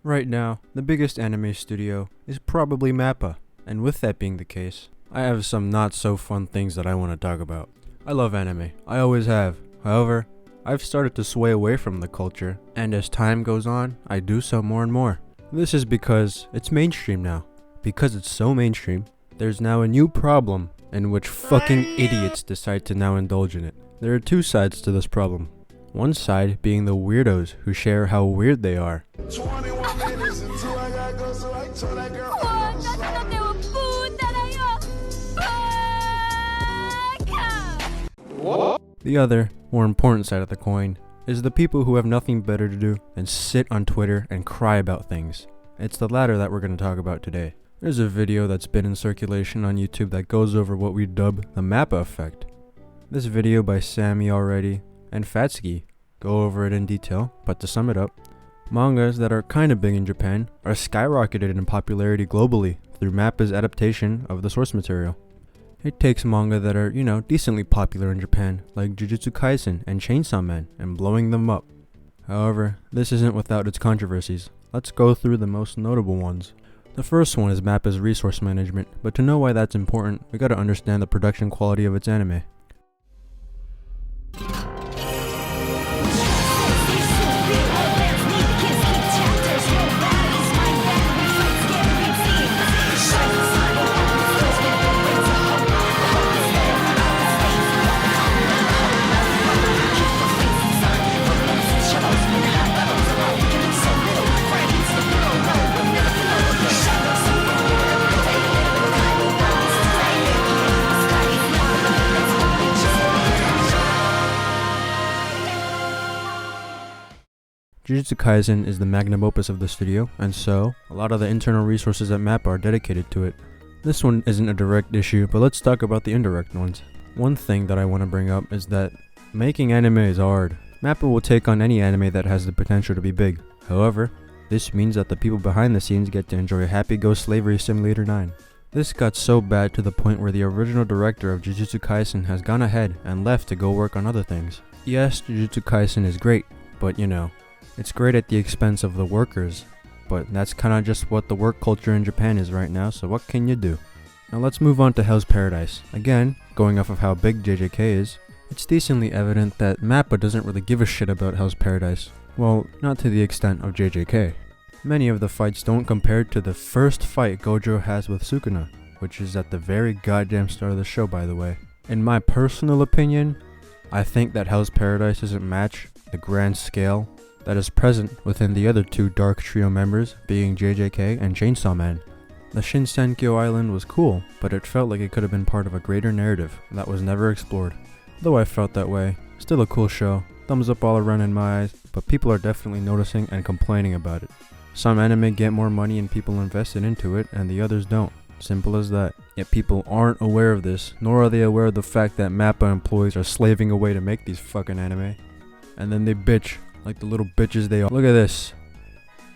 Right now, the biggest anime studio is probably MAPPA, and with that being the case, I have some not so fun things that I want to talk about. I love anime, I always have. However, I've started to sway away from the culture, and as time goes on, I do so more and more. This is because it's mainstream now. Because it's so mainstream, there's now a new problem in which fucking idiots decide to now indulge in it. There are two sides to this problem. One side being the weirdos who share how weird they are. 21 minutes until I gotta go, so I told that girl. What? The other, more important side of the coin, is the people who have nothing better to do than sit on Twitter and cry about things. It's the latter that we're going to talk about today. There's a video that's been in circulation on YouTube that goes over what we dub the MAPPA effect. This video by Sammy already and Fatsuki go over it in detail, but to sum it up, mangas that are kinda big in Japan are skyrocketed in popularity globally through MAPPA's adaptation of the source material. It takes manga that are, decently popular in Japan, like Jujutsu Kaisen and Chainsaw Man, and blowing them up. However, this isn't without its controversies. Let's go through the most notable ones. The first one is MAPPA's resource management, but to know why that's important, we gotta understand the production quality of its anime. Jujutsu Kaisen is the magnum opus of the studio, and so, a lot of the internal resources at MAPPA are dedicated to it. This one isn't a direct issue, but let's talk about the indirect ones. One thing that I want to bring up is that making anime is hard. MAPPA will take on any anime that has the potential to be big. However, this means that the people behind the scenes get to enjoy Happy Go Slavery Simulator 9. This got so bad to the point where the original director of Jujutsu Kaisen has gone ahead and left to go work on other things. Yes, Jujutsu Kaisen is great, but it's great at the expense of the workers, but that's kinda just what the work culture in Japan is right now, so what can you do? Now let's move on to Hell's Paradise. Again, going off of how big JJK is, it's decently evident that MAPPA doesn't really give a shit about Hell's Paradise. Well, not to the extent of JJK. Many of the fights don't compare to the first fight Gojo has with Sukuna, which is at the very goddamn start of the show, by the way. In my personal opinion, I think that Hell's Paradise doesn't match the grand scale that is present within the other two Dark Trio members, being JJK and Chainsaw Man. The Shinsenkyo Island was cool, but it felt like it could have been part of a greater narrative that was never explored. Though I felt that way, still a cool show, thumbs up all around in my eyes, but people are definitely noticing and complaining about it. Some anime get more money and people invested into it, and the others don't. Simple as that. Yet people aren't aware of this, nor are they aware of the fact that MAPPA employees are slaving away to make these fucking anime. And then they bitch like the little bitches they are. Look at this.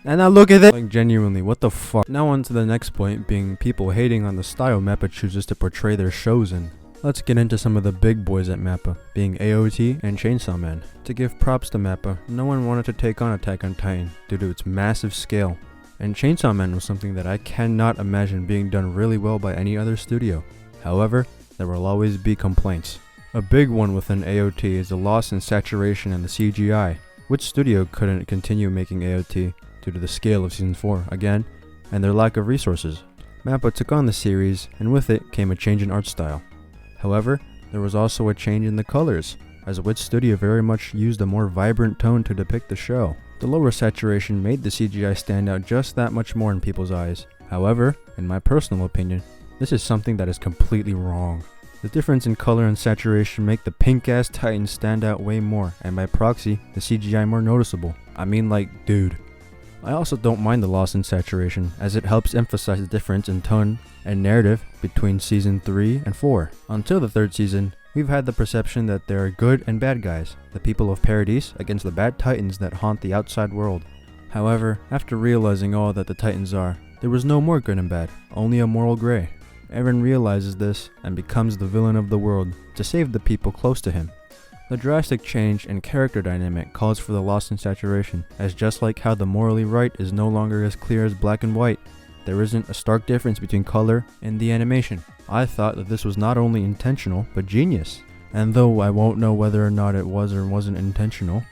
And now look at this. Like genuinely, what the fuck? Now on to the next point, being people hating on the style MAPPA chooses to portray their shows in. Let's get into some of the big boys at MAPPA, being AOT and Chainsaw Man. To give props to MAPPA, no one wanted to take on Attack on Titan due to its massive scale. And Chainsaw Man was something that I cannot imagine being done really well by any other studio. However, there will always be complaints. A big one within AOT is the loss in saturation and the CGI. Which studio couldn't continue making AOT due to the scale of Season 4 again, and their lack of resources? MAPPA took on the series, and with it came a change in art style. However, there was also a change in the colors, as Wit Studio very much used a more vibrant tone to depict the show. The lower saturation made the CGI stand out just that much more in people's eyes. However, in my personal opinion, this is something that is completely wrong. The difference in color and saturation make the pink-ass Titans stand out way more, and by proxy, the CGI more noticeable. I mean like, dude. I also don't mind the loss in saturation, as it helps emphasize the difference in tone and narrative between Season 3 and 4. Until the third season, we've had the perception that there are good and bad guys, the people of Paradise against the bad Titans that haunt the outside world. However, after realizing all that the Titans are, there was no more good and bad, only a moral gray. Eren realizes this and becomes the villain of the world to save the people close to him. The drastic change in character dynamic calls for the loss in saturation, as just like how the morally right is no longer as clear as black and white, there isn't a stark difference between color and the animation. I thought that this was not only intentional, but genius. And though I won't know whether or not it was or wasn't intentional,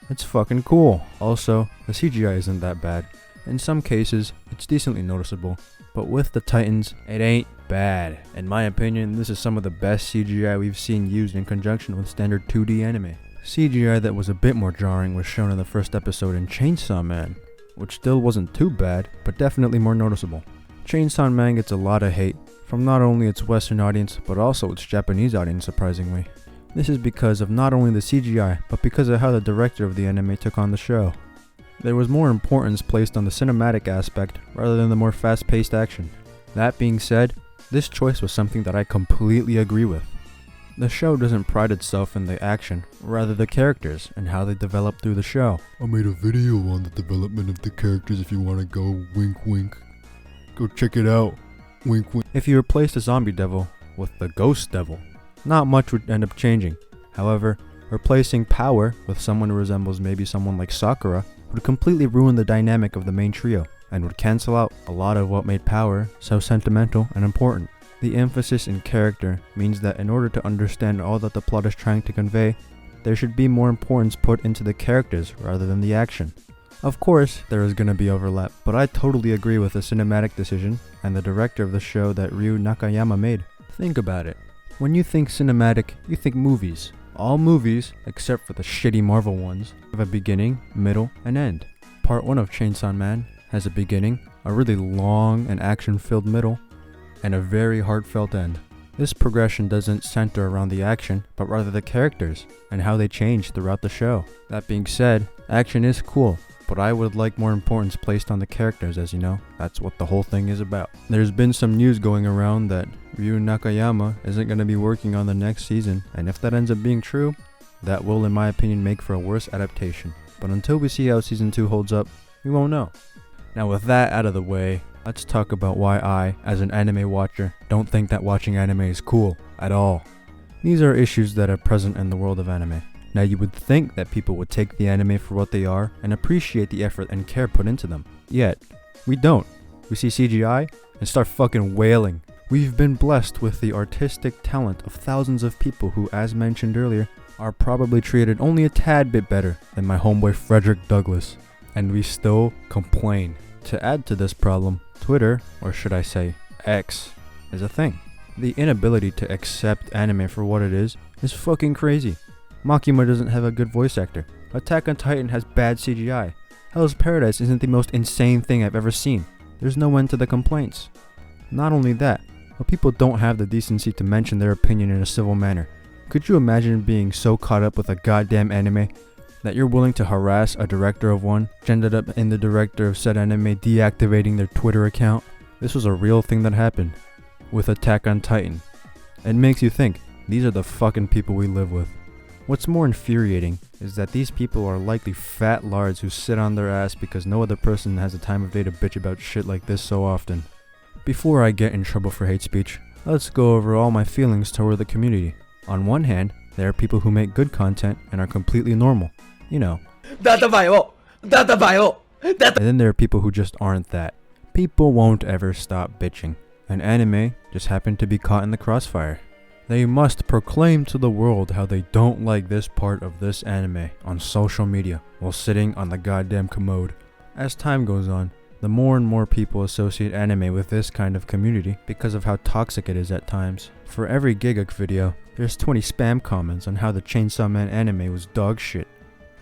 it's fucking cool. Also, the CGI isn't that bad. In some cases, it's decently noticeable, but with the Titans, it ain't bad. In my opinion, this is some of the best CGI we've seen used in conjunction with standard 2D anime. CGI that was a bit more jarring was shown in the first episode in Chainsaw Man, which still wasn't too bad, but definitely more noticeable. Chainsaw Man gets a lot of hate, from not only its Western audience, but also its Japanese audience surprisingly. This is because of not only the CGI, but because of how the director of the anime took on the show. There was more importance placed on the cinematic aspect rather than the more fast-paced action. That being said, this choice was something that I completely agree with. The show doesn't pride itself in the action, rather the characters and how they develop through the show. I made a video on the development of the characters if you want to go, wink wink. Go check it out, wink wink. If you replaced the zombie devil with the ghost devil, not much would end up changing. However, replacing Power with someone who resembles maybe someone like Sakura would completely ruin the dynamic of the main trio, and would cancel out a lot of what made Power so sentimental and important. The emphasis in character means that in order to understand all that the plot is trying to convey, there should be more importance put into the characters rather than the action. Of course, there is going to be overlap, but I totally agree with the cinematic decision and the director of the show that Ryu Nakayama made. Think about it. When you think cinematic, you think movies. All movies, except for the shitty Marvel ones, have a beginning, middle, and end. Part 1 of Chainsaw Man has a beginning, a really long and action-filled middle, and a very heartfelt end. This progression doesn't center around the action, but rather the characters, and how they change throughout the show. That being said, action is cool, but I would like more importance placed on the characters, as you know, that's what the whole thing is about. There's been some news going around that Ryu Nakayama isn't going to be working on the next season, and if that ends up being true, that will in my opinion make for a worse adaptation. But until we see how season 2 holds up, we won't know. Now with that out of the way, let's talk about why I, as an anime watcher, don't think that watching anime is cool at all. These are issues that are present in the world of anime. Now you would think that people would take the anime for what they are and appreciate the effort and care put into them. Yet, we don't. We see CGI and start fucking wailing. We've been blessed with the artistic talent of thousands of people who, as mentioned earlier, are probably treated only a tad bit better than my homeboy Frederick Douglass. And we still complain. To add to this problem, Twitter, or should I say X, is a thing. The inability to accept anime for what it is fucking crazy. Makima doesn't have a good voice actor. Attack on Titan has bad CGI. Hell's Paradise isn't the most insane thing I've ever seen. There's no end to the complaints. Not only that, but people don't have the decency to mention their opinion in a civil manner. Could you imagine being so caught up with a goddamn anime that you're willing to harass a director of one, which ended up in the director of said anime deactivating their Twitter account? This was a real thing that happened with Attack on Titan. It makes you think, these are the fucking people we live with. What's more infuriating is that these people are likely fat lards who sit on their ass because no other person has the time of day to bitch about shit like this so often. Before I get in trouble for hate speech, let's go over all my feelings toward the community. On one hand, there are people who make good content and are completely normal. You know. And then there are people who just aren't that. People won't ever stop bitching, and anime just happened to be caught in the crossfire. They must proclaim to the world how they don't like this part of this anime on social media while sitting on the goddamn commode. As time goes on, the more and more people associate anime with this kind of community because of how toxic it is at times. For every Giguk video, there's 20 spam comments on how the Chainsaw Man anime was dog shit.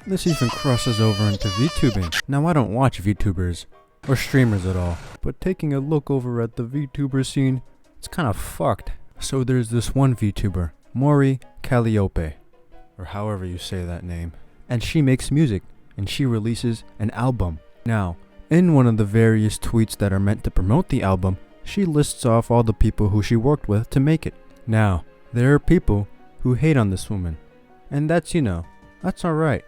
This even crosses over into VTubing. Now I don't watch VTubers or streamers at all, but taking a look over at the VTuber scene, it's kinda fucked. So there's this one VTuber, Mori Calliope, or however you say that name, and she makes music, and she releases an album. Now, in one of the various tweets that are meant to promote the album, she lists off all the people who she worked with to make it. Now, there are people who hate on this woman, and that's alright.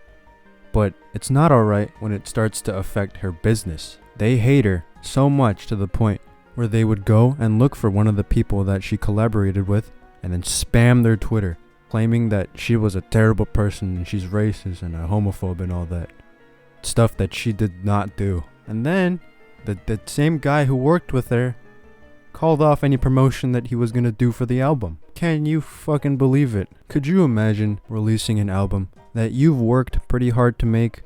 But it's not alright when it starts to affect her business. They hate her so much to the point where they would go and look for one of the people that she collaborated with and then spam their Twitter. claiming that she was a terrible person and she's racist and a homophobe and all that. Stuff that she did not do. And then, the same guy who worked with her called off any promotion that he was gonna do for the album. Can you fucking believe it? Could you imagine releasing an album that you've worked pretty hard to make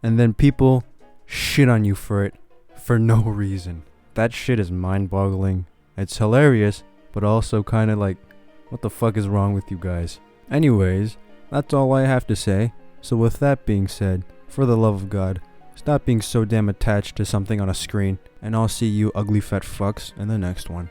and then people shit on you for it for no reason? That shit is mind-boggling. It's hilarious, but also kind of like, what the fuck is wrong with you guys? Anyways, that's all I have to say. So with that being said, for the love of God, stop being so damn attached to something on a screen, and I'll see you ugly fat fucks in the next one.